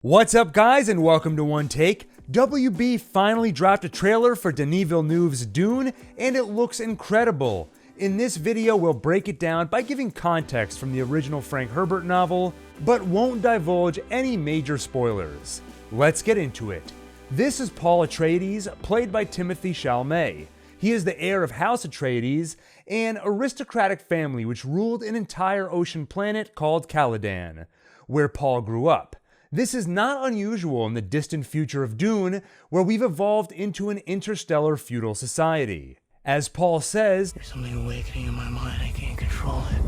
What's up, guys, and welcome to One Take. WB finally dropped a trailer for Denis Villeneuve's Dune, and it looks incredible. In this video, we'll break it down by giving context from the original Frank Herbert novel, but won't divulge any major spoilers. Let's get into it. This is Paul Atreides, played by Timothée Chalamet. He is the heir of House Atreides, an aristocratic family which ruled an entire ocean planet called Caladan, where Paul grew up. This is not unusual in the distant future of Dune, where we've evolved into an interstellar feudal society. As Paul says, "There's something awakening in my mind, I can't control it."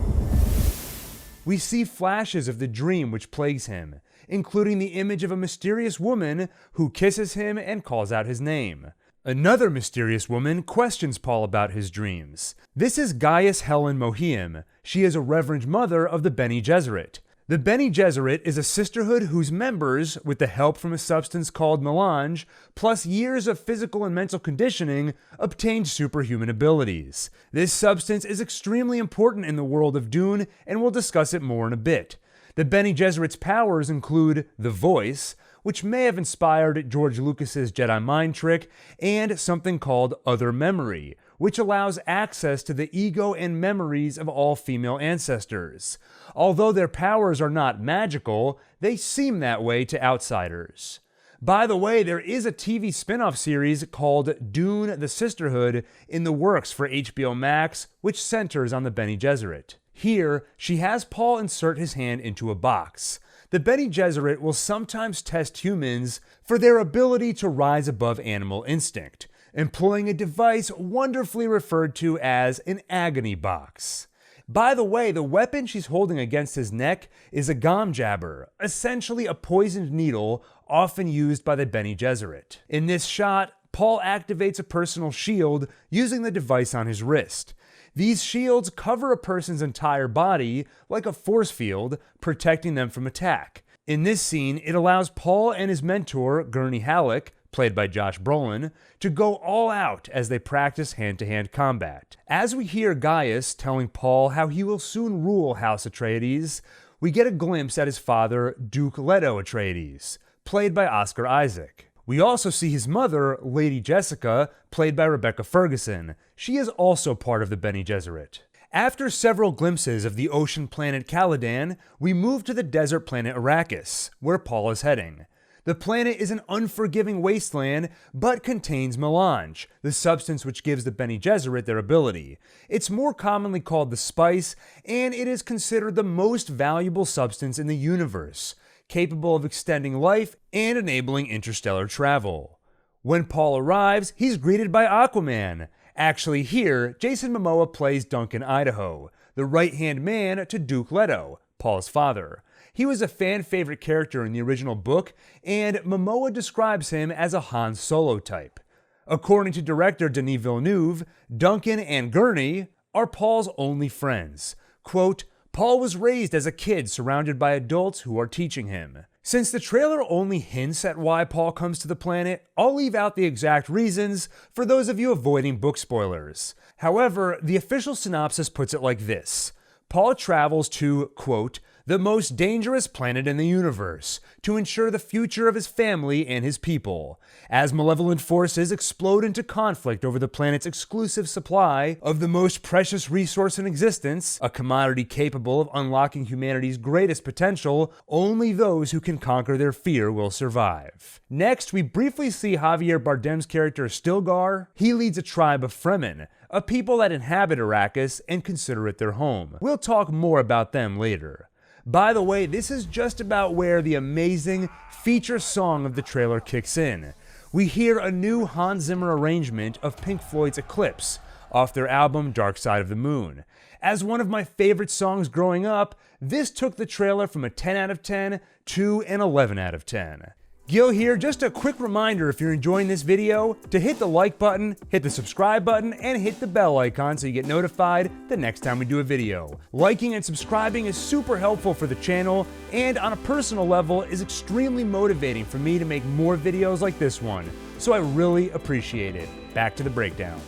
We see flashes of the dream which plagues him, including the image of a mysterious woman who kisses him and calls out his name. Another mysterious woman questions Paul about his dreams. This is Gaius Helen Mohiam. She is a reverend mother of the Bene Gesserit. The Bene Gesserit is a sisterhood whose members, with the help from a substance called melange, plus years of physical and mental conditioning, obtained superhuman abilities. This substance is extremely important in the world of Dune, and we'll discuss it more in a bit. The Bene Gesserit's powers include the Voice, which may have inspired George Lucas's Jedi mind trick, and something called Other Memory, which allows access to the ego and memories of all female ancestors. Although their powers are not magical, they seem that way to outsiders. By the way, there is a TV spin-off series called Dune: The Sisterhood in the works for HBO Max, which centers on the Bene Gesserit. Here, she has Paul insert his hand into a box. The Bene Gesserit will sometimes test humans for their ability to rise above animal instinct, employing a device wonderfully referred to as an agony box. By the way, the weapon she's holding against his neck is a gom jabber, essentially a poisoned needle often used by the Bene Gesserit. In this shot, Paul activates a personal shield using the device on his wrist. These shields cover a person's entire body like a force field, protecting them from attack. In this scene, it allows Paul and his mentor, Gurney Halleck, played by Josh Brolin, to go all out as they practice hand-to-hand combat. As we hear Gaius telling Paul how he will soon rule House Atreides, we get a glimpse at his father, Duke Leto Atreides, played by Oscar Isaac. We also see his mother, Lady Jessica, played by Rebecca Ferguson. She is also part of the Bene Gesserit. After several glimpses of the ocean planet Caladan, we move to the desert planet Arrakis, where Paul is heading. The planet is an unforgiving wasteland, but contains melange, the substance which gives the Bene Gesserit their ability. It's more commonly called the spice, and it is considered the most valuable substance in the universe, capable of extending life and enabling interstellar travel. When Paul arrives, he's greeted by Aquaman. Actually here, Jason Momoa plays Duncan Idaho, the right-hand man to Duke Leto, Paul's father. He was a fan-favorite character in the original book, and Momoa describes him as a Han Solo type. According to director Denis Villeneuve, Duncan and Gurney are Paul's only friends. Quote, "Paul was raised as a kid surrounded by adults who are teaching him." Since the trailer only hints at why Paul comes to the planet, I'll leave out the exact reasons for those of you avoiding book spoilers. However, the official synopsis puts it like this. Paul travels to, quote, "the most dangerous planet in the universe, to ensure the future of his family and his people. As malevolent forces explode into conflict over the planet's exclusive supply of the most precious resource in existence, a commodity capable of unlocking humanity's greatest potential, only those who can conquer their fear will survive." Next, we briefly see Javier Bardem's character Stilgar. He leads a tribe of Fremen, a people that inhabit Arrakis and consider it their home. We'll talk more about them later. By the way, this is just about where the amazing feature song of the trailer kicks in. We hear a new Hans Zimmer arrangement of Pink Floyd's Eclipse off their album Dark Side of the Moon. As one of my favorite songs growing up, this took the trailer from a 10 out of 10 to an 11 out of 10. Gil here, just a quick reminder if you're enjoying this video to hit the like button, hit the subscribe button, and hit the bell icon so you get notified the next time we do a video. Liking and subscribing is super helpful for the channel, and on a personal level is extremely motivating for me to make more videos like this one, so I really appreciate it. Back to the breakdown.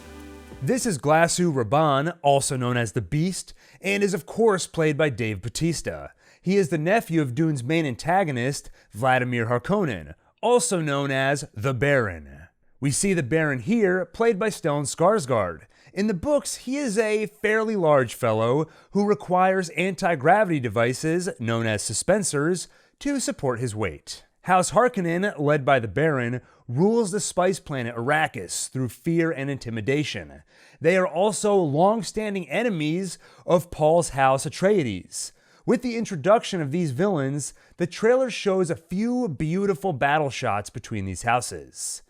This is Glasu Raban, also known as the Beast, and is of course played by Dave Bautista. He is the nephew of Dune's main antagonist, Vladimir Harkonnen, also known as the Baron. We see the Baron here, played by Stellan Skarsgård. In the books, he is a fairly large fellow who requires anti-gravity devices, known as suspensors, to support his weight. House Harkonnen, led by the Baron, rules the spice planet Arrakis through fear and intimidation. They are also long-standing enemies of Paul's House Atreides. With the introduction of these villains, the trailer shows a few beautiful battle shots between these houses.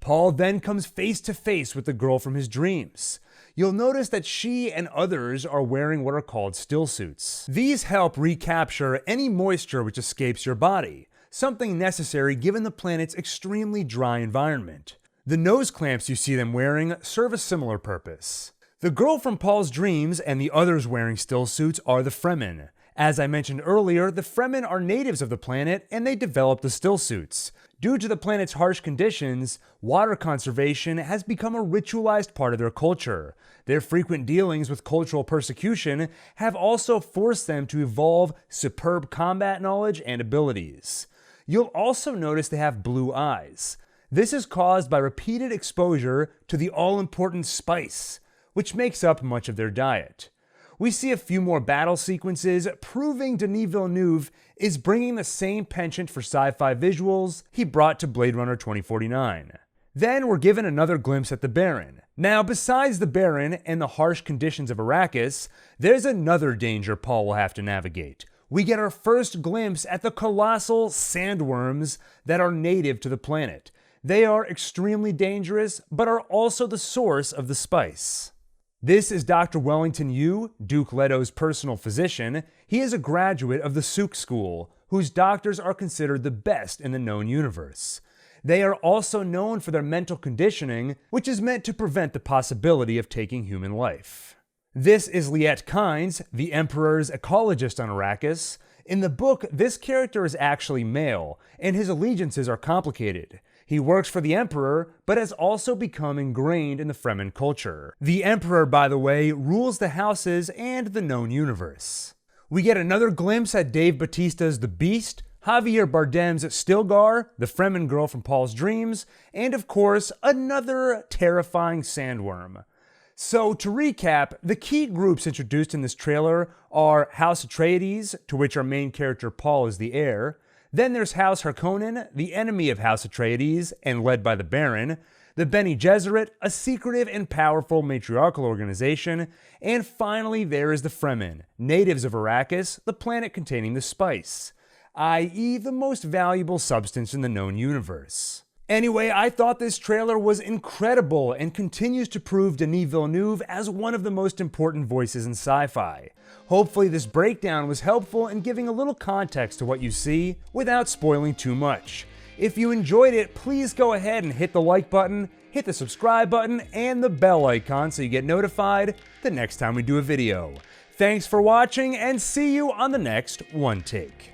Paul then comes face to face with the girl from his dreams. You'll notice that she and others are wearing what are called stillsuits. These help recapture any moisture which escapes your body, something necessary given the planet's extremely dry environment. The nose clamps you see them wearing serve a similar purpose. The girl from Paul's dreams and the others wearing stillsuits are the Fremen. As I mentioned earlier, the Fremen are natives of the planet and they developed the stillsuits. Due to the planet's harsh conditions, water conservation has become a ritualized part of their culture. Their frequent dealings with cultural persecution have also forced them to evolve superb combat knowledge and abilities. You'll also notice they have blue eyes. This is caused by repeated exposure to the all-important spice, which makes up much of their diet. We see a few more battle sequences, proving Denis Villeneuve is bringing the same penchant for sci-fi visuals he brought to Blade Runner 2049. Then we're given another glimpse at the Baron. Now, besides the Baron and the harsh conditions of Arrakis, there's another danger Paul will have to navigate. We get our first glimpse at the colossal sandworms that are native to the planet. They are extremely dangerous, but are also the source of the spice. This is Dr. Wellington Yu, Duke Leto's personal physician. He is a graduate of the Suk School, whose doctors are considered the best in the known universe. They are also known for their mental conditioning, which is meant to prevent the possibility of taking human life. This is Liet Kynes, the Emperor's ecologist on Arrakis. In the book, this character is actually male, and his allegiances are complicated. He works for the Emperor, but has also become ingrained in the Fremen culture. The Emperor, by the way, rules the houses and the known universe. We get another glimpse at Dave Bautista's The Beast, Javier Bardem's Stilgar, the Fremen girl from Paul's dreams, and of course, another terrifying sandworm. So to recap, the key groups introduced in this trailer are House Atreides, to which our main character Paul is the heir. Then there's House Harkonnen, the enemy of House Atreides, and led by the Baron. The Bene Gesserit, a secretive and powerful matriarchal organization. And finally, there is the Fremen, natives of Arrakis, the planet containing the spice, i.e. the most valuable substance in the known universe. Anyway, I thought this trailer was incredible and continues to prove Denis Villeneuve as one of the most important voices in sci-fi. Hopefully this breakdown was helpful in giving a little context to what you see without spoiling too much. If you enjoyed it, please go ahead and hit the like button, hit the subscribe button, and the bell icon so you get notified the next time we do a video. Thanks for watching and see you on the next One Take.